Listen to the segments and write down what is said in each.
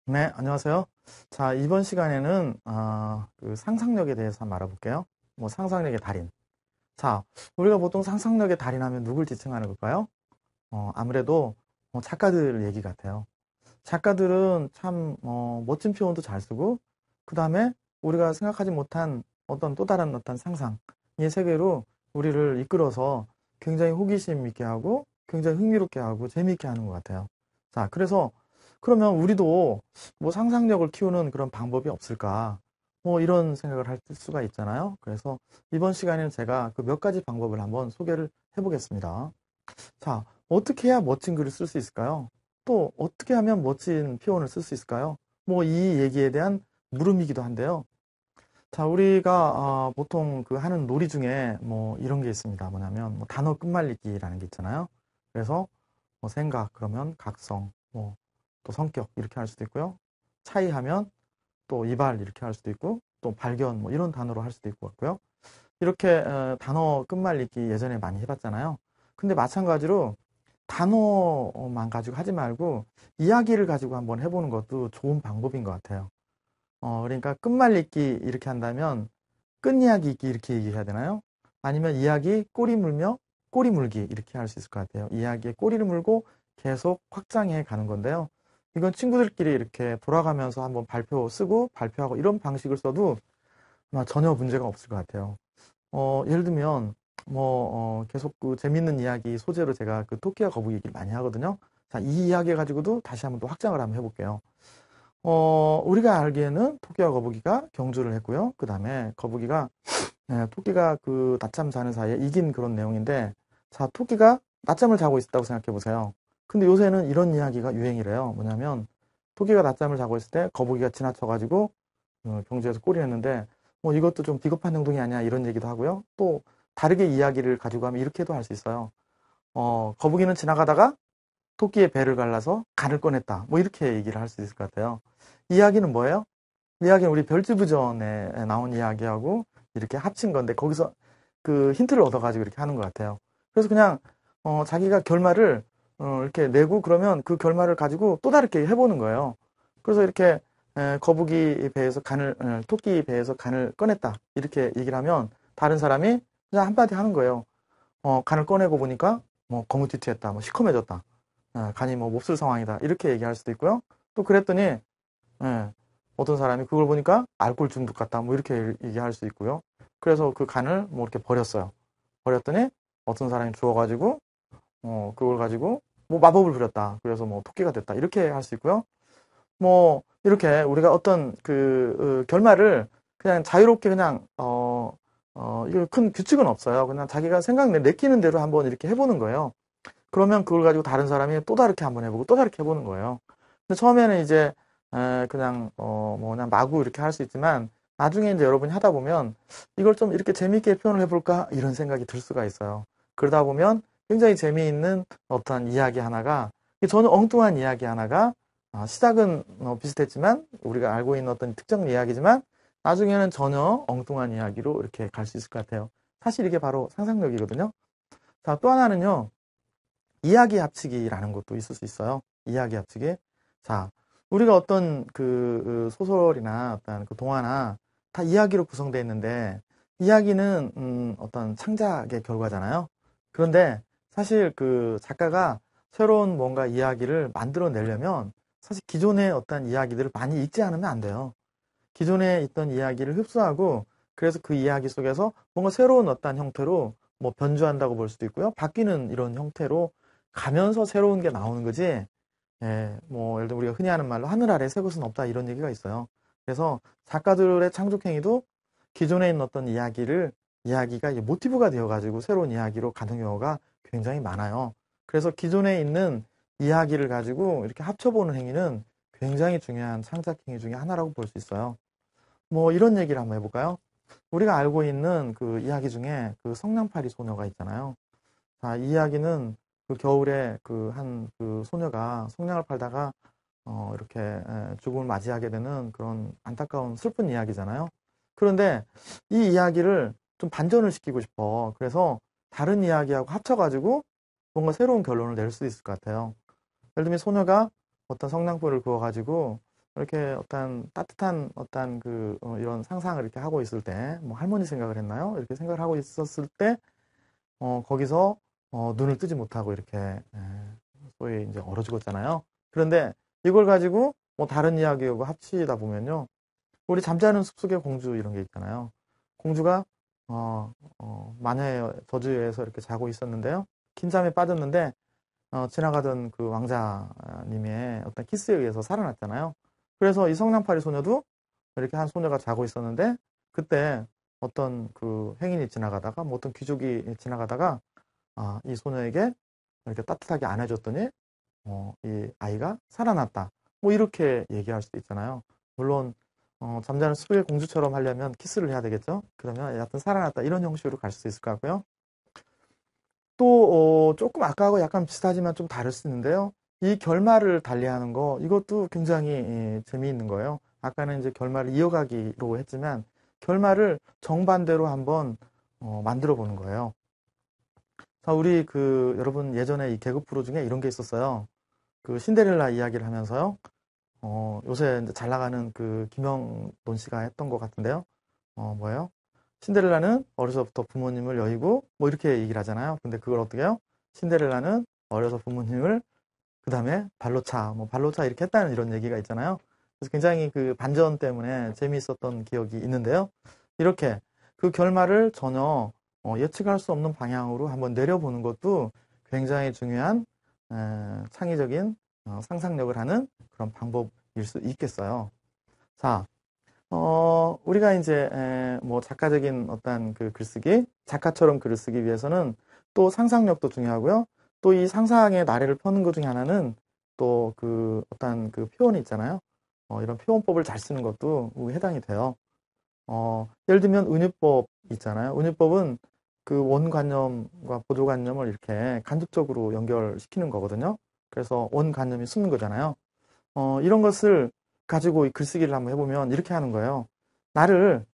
네, 안녕하세요. 자, 이번 시간에는 그 상상력에 대해서 한번 알아볼게요. 뭐 상상력의 달인. 자, 우리가 보통 상상력의 달인하면 누굴 지칭하는 걸까요? 아무래도 작가들 얘기 같아요. 작가들은 참 멋진 표현도 잘 쓰고, 그 다음에 우리가 생각하지 못한 어떤 또 다른 어떤 상상의 세계로 우리를 이끌어서 굉장히 호기심 있게 하고, 굉장히 흥미롭게 하고, 재미있게 하는 것 같아요. 자, 그래서 그러면 우리도 뭐 상상력을 키우는 그런 방법이 없을까? 뭐 이런 생각을 할 수가 있잖아요. 그래서 이번 시간에는 제가 그 몇 가지 방법을 한번 소개를 해보겠습니다. 자, 어떻게 해야 멋진 글을 쓸 수 있을까요? 또 어떻게 하면 멋진 표현을 쓸 수 있을까요? 뭐 이 얘기에 대한 물음이기도 한데요. 자, 우리가 보통 그 하는 놀이 중에 뭐 이런 게 있습니다. 뭐냐면 뭐 단어 끝말잇기라는 게 있잖아요. 그래서 뭐 생각 그러면 각성, 뭐 또 성격 이렇게 할 수도 있고요. 차이하면 또 이발 이렇게 할 수도 있고 또 발견 뭐 이런 단어로 할 수도 있고 같고요. 이렇게 단어 끝말잇기 예전에 많이 해봤잖아요. 근데 마찬가지로 단어만 가지고 하지 말고 이야기를 가지고 한번 해보는 것도 좋은 방법인 것 같아요. 그러니까 끝말잇기 이렇게 한다면 끝이야기 있기 이렇게 얘기해야 되나요? 아니면 이야기 꼬리 물며 꼬리 물기 이렇게 할 수 있을 것 같아요. 이야기에 꼬리를 물고 계속 확장해 가는 건데요. 이건 친구들끼리 이렇게 돌아가면서 한번 발표 쓰고 발표하고 이런 방식을 써도 아마 전혀 문제가 없을 것 같아요. 예를 들면, 계속 그 재밌는 이야기 소재로 제가 그 토끼와 거북이 얘기를 많이 하거든요. 자, 이 이야기 가지고도 다시 한번 또 확장을 한번 해볼게요. 우리가 알기에는 토끼와 거북이가 경주를 했고요. 그 다음에 거북이가, 토끼가 그 낮잠 자는 사이에 이긴 그런 내용인데, 자, 토끼가 낮잠을 자고 있었다고 생각해 보세요. 근데 요새는 이런 이야기가 유행이래요. 뭐냐면, 토끼가 낮잠을 자고 있을 때 거북이가 지나쳐가지고 경주에서 골이 했는데 뭐 이것도 좀 비겁한 행동이 아니야 이런 얘기도 하고요. 또 다르게 이야기를 가지고 하면 이렇게도 할 수 있어요. 거북이는 지나가다가 토끼의 배를 갈라서 간을 꺼냈다. 뭐 이렇게 얘기를 할 수 있을 것 같아요. 이야기는 뭐예요? 이야기는 우리 별지부전에 나온 이야기하고 이렇게 합친 건데 거기서 그 힌트를 얻어가지고 이렇게 하는 것 같아요. 그래서 그냥 자기가 결말을 이렇게 내고 그러면 그 결말을 가지고 또 다르게 해보는 거예요. 그래서 이렇게 거북이 배에서 간을 토끼 배에서 간을 꺼냈다 이렇게 얘기를 하면 다른 사람이 그냥 한마디 하는 거예요. 간을 꺼내고 보니까 뭐 거무튀튀했다, 뭐 시커매졌다, 간이 뭐 몹쓸 상황이다 이렇게 얘기할 수도 있고요. 또 그랬더니 예, 어떤 사람이 그걸 보니까 알코올 중독 같다 뭐 이렇게 얘기할 수 있고요. 그래서 그 간을 뭐 이렇게 버렸어요. 버렸더니 어떤 사람이 주워가지고 그걸 가지고 뭐 마법을 부렸다. 그래서 뭐 토끼가 됐다 이렇게 할 수 있고요. 뭐 이렇게 우리가 어떤 그 결말을 그냥 자유롭게 그냥 이거 큰 규칙은 없어요. 그냥 자기가 내키는 대로 한번 이렇게 해보는 거예요. 그러면 그걸 가지고 다른 사람이 또 다르게 한번 해보고 또 다르게 해보는 거예요. 근데 처음에는 이제 그냥 뭐 그냥 마구 이렇게 할 수 있지만 나중에 이제 여러분이 하다 보면 이걸 좀 이렇게 재미있게 표현을 해볼까 이런 생각이 들 수가 있어요. 그러다 보면 굉장히 재미있는 어떤 이야기 하나가 전혀 엉뚱한 이야기 하나가 시작은 비슷했지만 우리가 알고 있는 어떤 특정 이야기지만 나중에는 전혀 엉뚱한 이야기로 이렇게 갈 수 있을 것 같아요. 사실 이게 바로 상상력이거든요. 자, 또 하나는요. 이야기 합치기라는 것도 있을 수 있어요. 이야기 합치기. 자, 우리가 어떤 그 소설이나 어떤 그 동화나 다 이야기로 구성되어 있는데 이야기는 어떤 창작의 결과잖아요. 그런데 사실 그 작가가 새로운 뭔가 이야기를 만들어내려면 사실 기존의 어떤 이야기들을 많이 읽지 않으면 안 돼요. 기존에 있던 이야기를 흡수하고 그래서 그 이야기 속에서 뭔가 새로운 어떤 형태로 뭐 변주한다고 볼 수도 있고요. 바뀌는 이런 형태로 가면서 새로운 게 나오는 거지. 예, 뭐 예를 들어 우리가 흔히 하는 말로 하늘 아래 새 것은 없다 이런 얘기가 있어요. 그래서 작가들의 창작 행위도 기존에 있는 어떤 이야기가 이제 모티브가 되어가지고 새로운 이야기로 가는 경우가 굉장히 많아요. 그래서 기존에 있는 이야기를 가지고 이렇게 합쳐보는 행위는 굉장히 중요한 창작 행위 중에 하나라고 볼 수 있어요. 뭐 이런 얘기를 한번 해볼까요? 우리가 알고 있는 그 이야기 중에 그 성냥팔이 소녀가 있잖아요. 자, 이 이야기는 그 겨울에 그 한 그 소녀가 성냥을 팔다가 이렇게 죽음을 맞이하게 되는 그런 안타까운 슬픈 이야기잖아요. 그런데 이 이야기를 좀 반전을 시키고 싶어. 그래서 다른 이야기하고 합쳐가지고 뭔가 새로운 결론을 낼 수 있을 것 같아요. 예를 들면 소녀가 어떤 성냥불을 구워가지고 이렇게 어떤 따뜻한 어떤 이런 상상을 이렇게 하고 있을 때, 뭐 할머니 생각을 했나요? 이렇게 생각을 하고 있었을 때, 거기서, 눈을 뜨지 못하고 이렇게, 소위 이제 얼어 죽었잖아요. 그런데 이걸 가지고 뭐 다른 이야기하고 합치다 보면요. 우리 잠자는 숲속의 공주 이런 게 있잖아요. 공주가, 마녀의 저주에서 이렇게 자고 있었는데요. 긴 잠에 빠졌는데, 지나가던 그 왕자님의 어떤 키스에 의해서 살아났잖아요. 그래서 이 성냥팔이 소녀도 이렇게 한 소녀가 자고 있었는데 그때 어떤 그 행인이 지나가다가 뭐 어떤 귀족이 지나가다가 이 소녀에게 이렇게 따뜻하게 안아줬더니 이 아이가 살아났다. 뭐 이렇게 얘기할 수도 있잖아요. 물론 잠자는 숲의 공주처럼 하려면 키스를 해야 되겠죠. 그러면 여하튼 살아났다 이런 형식으로 갈 수 있을 것 같고요. 또 조금 아까하고 약간 비슷하지만 좀 다를 수 있는데요. 이 결말을 달리하는 거 이것도 굉장히 재미있는 거예요. 아까는 이제 결말을 이어가기로 했지만 결말을 정반대로 한번 만들어 보는 거예요. 자, 우리 여러분 예전에 이 개그 프로 중에 이런 게 있었어요. 그 신데렐라 이야기를 하면서요. 요새 이제 잘 나가는 그 김영돈 씨가 했던 것 같은데요. 뭐예요? 신데렐라는 어려서부터 부모님을 여의고 뭐 이렇게 얘기를 하잖아요. 근데 그걸 어떻게 해요? 신데렐라는 어려서 부모님을 그 다음에 발로 차 이렇게 했다는 이런 얘기가 있잖아요. 그래서 굉장히 그 반전 때문에 재미있었던 기억이 있는데요. 이렇게 그 결말을 전혀 예측할 수 없는 방향으로 한번 내려보는 것도 굉장히 중요한 창의적인 상상력을 하는 그런 방법일 수 있겠어요. 자, 우리가 이제 뭐 작가적인 어떤 그 글쓰기, 작가처럼 글을 쓰기 위해서는 또 상상력도 중요하고요. 또 이 상상의 나래를 펴는 것 중에 하나는 또 그 어떤 그 표현이 있잖아요. 이런 표현법을 잘 쓰는 것도 해당이 돼요. 예를 들면 은유법 있잖아요. 은유법은 그 원관념과 보조관념을 이렇게 간접적으로 연결시키는 거거든요. 그래서 원관념이 숨는 거잖아요. 이런 것을 가지고 이 글쓰기를 한번 해보면 이렇게 하는 거예요. 나를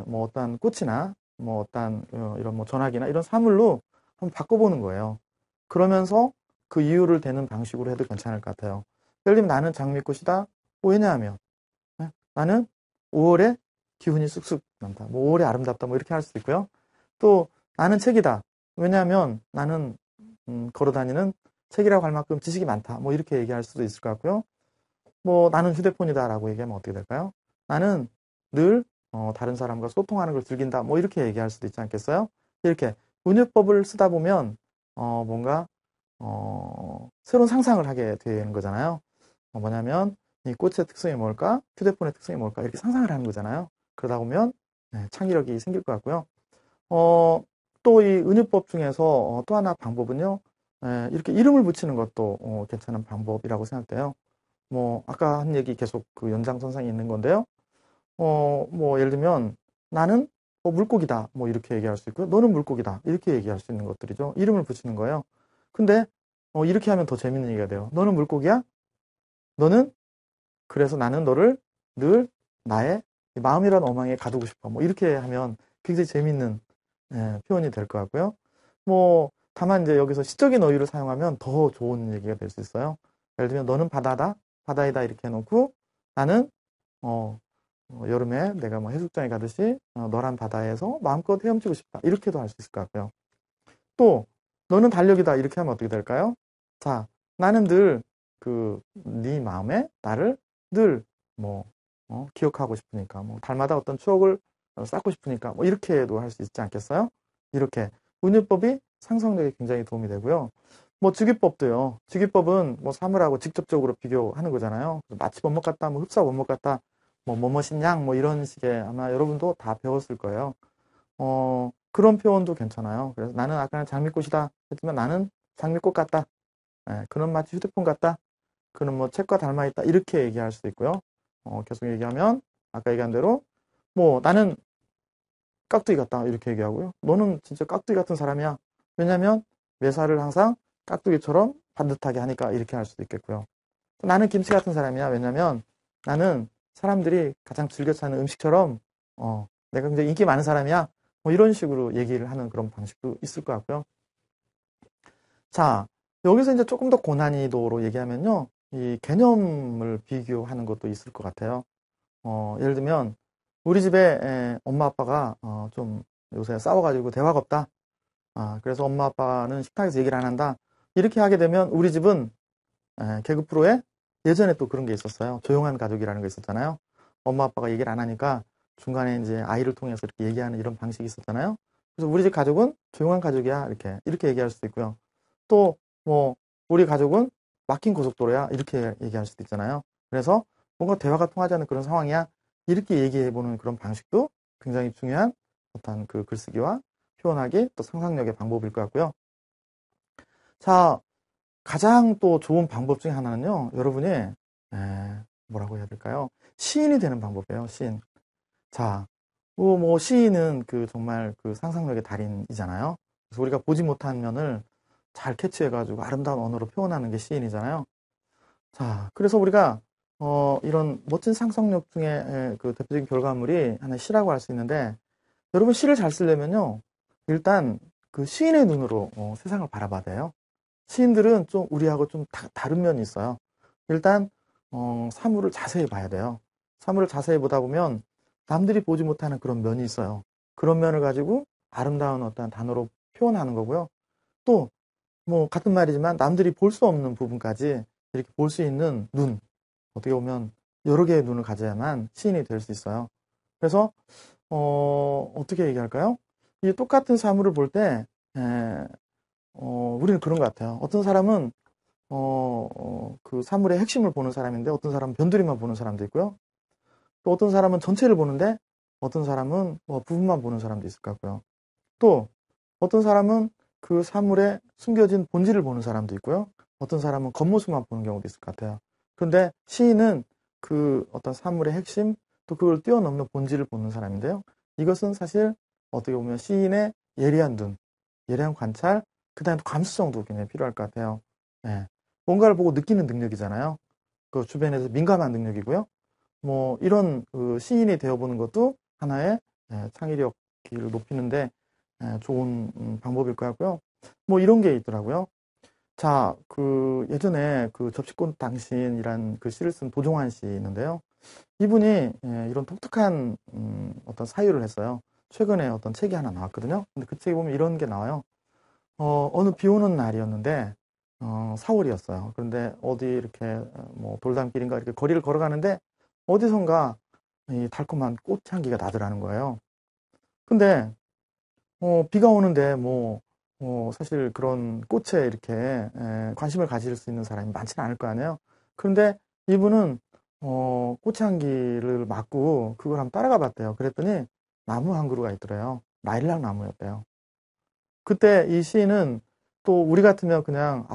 뭐 어떤 꽃이나 뭐 어떤 이런 뭐 전화기나 이런 사물로 한번 바꿔보는 거예요. 그러면서 그 이유를 대는 방식으로 해도 괜찮을 것 같아요. 예를 들면 나는 장미꽃이다. 왜냐하면 나는 5월에 기운이 쑥쑥 난다. 뭐 5월에 아름답다. 뭐 이렇게 할 수도 있고요. 또 나는 책이다. 왜냐하면 나는 걸어다니는 책이라고 할 만큼 지식이 많다. 뭐 이렇게 얘기할 수도 있을 것 같고요. 뭐 나는 휴대폰이다라고 얘기하면 어떻게 될까요? 나는 늘 다른 사람과 소통하는 걸 즐긴다. 뭐 이렇게 얘기할 수도 있지 않겠어요? 이렇게 은유법을 쓰다 보면 뭔가 새로운 상상을 하게 되는 거잖아요. 뭐냐면 이 꽃의 특성이 뭘까? 휴대폰의 특성이 뭘까? 이렇게 상상을 하는 거잖아요. 그러다 보면 창의력이 생길 것 같고요. 또 이 은유법 중에서 또 하나 방법은요. 이렇게 이름을 붙이는 것도 괜찮은 방법이라고 생각돼요. 뭐 아까 한 얘기 계속 그 연장선상에 있는 건데요. 뭐 예를 들면 나는 물고기다. 뭐 이렇게 얘기할 수 있고요. 너는 물고기다. 이렇게 얘기할 수 있는 것들이죠. 이름을 붙이는 거예요. 근데 이렇게 하면 더 재밌는 얘기가 돼요. 너는 물고기야? 너는 그래서 나는 너를 늘 나의 마음이란 어망에 가두고 싶어. 뭐 이렇게 하면 굉장히 재밌는 표현이 될 것 같고요. 뭐 다만 이제 여기서 시적인 어휘를 사용하면 더 좋은 얘기가 될 수 있어요. 예를 들면 너는 바다다, 바다이다 이렇게 해놓고 나는 여름에 내가 뭐 해수욕장에 가듯이 너란 바다에서 마음껏 헤엄치고 싶다. 이렇게도 할 수 있을 것 같고요. 또 너는 달력이다 이렇게 하면 어떻게 될까요? 자, 나는 늘 네 마음에 나를 늘 뭐 기억하고 싶으니까 뭐 달마다 어떤 추억을 쌓고 싶으니까 뭐 이렇게도 할 수 있지 않겠어요? 이렇게 운율법이 상상력에 굉장히 도움이 되고요. 뭐 직위법도요. 직위법은 뭐 사물하고 직접적으로 비교하는 거잖아요. 마치 뭐뭐 같다, 뭐 흡사 뭐뭐 같다, 뭐 뭐뭐신 양, 뭐 이런 식의 아마 여러분도 다 배웠을 거예요. 그런 표현도 괜찮아요. 그래서 나는 아까는 장미꽃이다 했지만 나는 장미꽃 같다. 그는 마치 휴대폰 같다. 그는 뭐 책과 닮아 있다. 이렇게 얘기할 수도 있고요. 계속 얘기하면 아까 얘기한 대로 뭐 나는 깍두기 같다. 이렇게 얘기하고요. 너는 진짜 깍두기 같은 사람이야. 왜냐면 매사를 항상 깍두기처럼 반듯하게 하니까 이렇게 할 수도 있겠고요. 나는 김치 같은 사람이야. 왜냐면 나는 사람들이 가장 즐겨 찾는 음식처럼 내가 굉장히 인기 많은 사람이야. 뭐 이런 식으로 얘기를 하는 그런 방식도 있을 것 같고요. 자, 여기서 이제 조금 더 고난이도로 얘기하면요. 이 개념을 비교하는 것도 있을 것 같아요. 예를 들면 우리 집에 엄마 아빠가 좀 요새 싸워가지고 대화가 없다. 그래서 엄마 아빠는 식탁에서 얘기를 안 한다. 이렇게 하게 되면 우리 집은 개그 프로에 예전에 또 그런 게 있었어요. 조용한 가족이라는 게 있었잖아요. 엄마 아빠가 얘기를 안 하니까 중간에 이제 아이를 통해서 이렇게 얘기하는 이런 방식이 있었잖아요. 그래서 우리 집 가족은 조용한 가족이야. 이렇게 얘기할 수도 있고요. 또 뭐 우리 가족은 막힌 고속도로야. 이렇게 얘기할 수도 있잖아요. 그래서 뭔가 대화가 통하지 않는 그런 상황이야. 이렇게 얘기해보는 그런 방식도 굉장히 중요한 어떤 그 글쓰기와 표현하기 또 상상력의 방법일 것 같고요. 자, 가장 또 좋은 방법 중에 하나는요, 여러분이, 뭐라고 해야 될까요? 시인이 되는 방법이에요, 시인. 자, 뭐, 시인은 정말 상상력의 달인이잖아요. 그래서 우리가 보지 못한 면을 잘 캐치해가지고 아름다운 언어로 표현하는 게 시인이잖아요. 자, 그래서 우리가, 이런 멋진 상상력 중에 그 대표적인 결과물이 하나의 시라고 할 수 있는데, 여러분 시를 잘 쓰려면요, 일단 그 시인의 눈으로 세상을 바라봐야 돼요. 시인들은 좀 우리하고 좀 다른 면이 있어요. 일단 사물을 자세히 봐야 돼요. 사물을 자세히 보다 보면 남들이 보지 못하는 그런 면이 있어요. 그런 면을 가지고 아름다운 어떤 단어로 표현하는 거고요. 또 뭐 같은 말이지만 남들이 볼 수 없는 부분까지 이렇게 볼 수 있는 눈, 어떻게 보면 여러 개의 눈을 가져야만 시인이 될 수 있어요. 그래서 어떻게 얘기할까요? 이 똑같은 사물을 볼 때 우리는 그런 것 같아요. 어떤 사람은 그 사물의 핵심을 보는 사람인데 어떤 사람은 변두리만 보는 사람도 있고요. 또 어떤 사람은 전체를 보는데 어떤 사람은 뭐 부분만 보는 사람도 있을 것 같고요. 또 어떤 사람은 그 사물에 숨겨진 본질을 보는 사람도 있고요. 어떤 사람은 겉모습만 보는 경우도 있을 것 같아요. 그런데 시인은 그 어떤 사물의 핵심 또 그걸 뛰어넘는 본질을 보는 사람인데요. 이것은 사실 어떻게 보면 시인의 예리한 눈, 예리한 관찰, 그 다음에 또 감수성도 굉장히 필요할 것 같아요. 예. 뭔가를 보고 느끼는 능력이잖아요. 그 주변에서 민감한 능력이고요. 뭐 이런 그 시인이 되어보는 것도 하나의 창의력을 높이는데 좋은 방법일 것 같고요. 뭐 이런 게 있더라고요. 자, 그 예전에 그 접시꽃 당신이란 그 시를 쓴 도종환 씨 있는데요. 이분이 이런 독특한 어떤 사유를 했어요. 최근에 어떤 책이 하나 나왔거든요. 근데 그 책에 보면 이런 게 나와요. 어느 비 오는 날이었는데 4월이었어요. 그런데 어디 이렇게 뭐 돌담길인가 이렇게 거리를 걸어가는데 어디선가 이 달콤한 꽃향기가 나더라는 거예요. 근데 비가 오는데 뭐 사실 그런 꽃에 이렇게 관심을 가질 수 있는 사람이 많지는 않을 거 아니에요. 그런데 이분은 꽃향기를 맡고 그걸 한번 따라가 봤대요. 그랬더니 나무 한 그루가 있더래요. 라일락 나무였대요. 그때 이 시인은 또 우리 같으면 그냥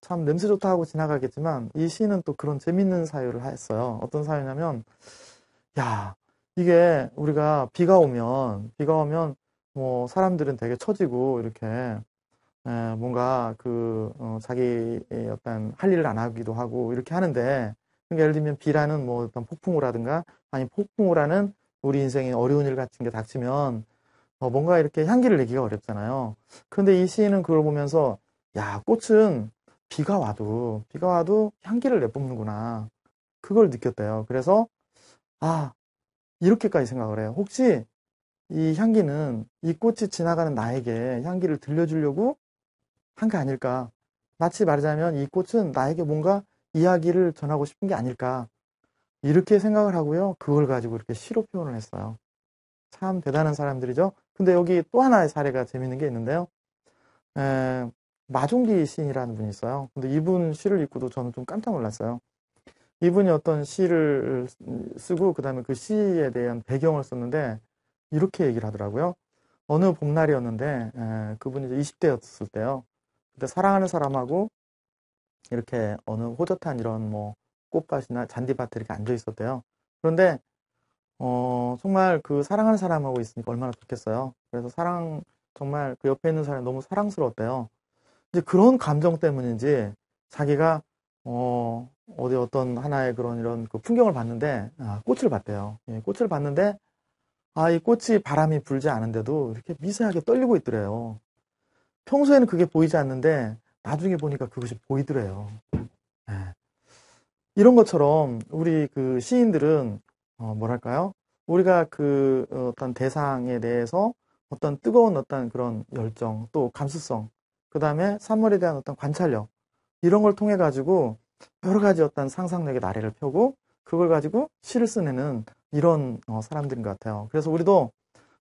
참 냄새 좋다 하고 지나가겠지만 이 시인은 또 그런 재밌는 사유를 했어요. 어떤 사유냐면 야, 이게 우리가 비가 오면 뭐 사람들은 되게 처지고 이렇게 뭔가 자기의 어떤 할 일을 안 하기도 하고 이렇게 하는데 그러니까 예를 들면 비라는 뭐 어떤 폭풍우라든가 아니 폭풍우라는 우리 인생에 어려운 일 같은 게 닥치면 뭔가 이렇게 향기를 내기가 어렵잖아요. 그런데 이 시인은 그걸 보면서 야, 꽃은 비가 와도 향기를 내뿜는구나. 그걸 느꼈대요. 그래서 아, 이렇게까지 생각을 해요. 혹시 이 향기는 이 꽃이 지나가는 나에게 향기를 들려주려고 한 게 아닐까. 마치 말하자면 이 꽃은 나에게 뭔가 이야기를 전하고 싶은 게 아닐까. 이렇게 생각을 하고요. 그걸 가지고 이렇게 시로 표현을 했어요. 참 대단한 사람들이죠. 근데 여기 또 하나의 사례가 재밌는 게 있는데요. 에, 마종기 시인이라는 분이 있어요. 근데 이분 시를 읽고도 저는 좀 깜짝 놀랐어요. 이분이 어떤 시를 쓰고 그다음에 그 시에 대한 배경을 썼는데 이렇게 얘기를 하더라고요. 어느 봄날이었는데 그분이 이제 20대였을 때요. 그때 사랑하는 사람하고 이렇게 어느 호젓한 이런 뭐 꽃밭이나 잔디밭에 이렇게 앉아 있었대요. 그런데 정말 그 사랑하는 사람하고 있으니까 얼마나 좋겠어요. 그래서 정말 그 옆에 있는 사람이 너무 사랑스러웠대요. 이제 그런 감정 때문인지 자기가 어디 어떤 하나의 그런 이런 그 풍경을 봤는데 꽃을 봤대요. 예, 꽃을 봤는데 이 꽃이 바람이 불지 않은데도 이렇게 미세하게 떨리고 있더래요. 평소에는 그게 보이지 않는데 나중에 보니까 그것이 보이더래요. 예. 이런 것처럼 우리 그 시인들은 뭐랄까요? 우리가 그 어떤 대상에 대해서 어떤 뜨거운 어떤 그런 열정, 또 감수성, 그 다음에 산물에 대한 어떤 관찰력, 이런 걸 통해 가지고 여러 가지 어떤 상상력의 나래를 펴고 그걸 가지고 시를 써내는 이런 사람들인 것 같아요. 그래서 우리도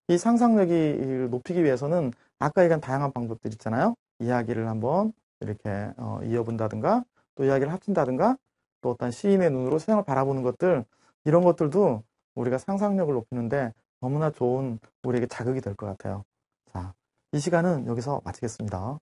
이 상상력이 높이기 위해서는 아까 얘기한 다양한 방법들 있잖아요. 이야기를 한번 이렇게 이어본다든가, 또 이야기를 합친다든가, 또 어떤 시인의 눈으로 세상을 바라보는 것들, 이런 것들도 우리가 상상력을 높이는데 너무나 좋은 우리에게 자극이 될 것 같아요. 자, 이 시간은 여기서 마치겠습니다.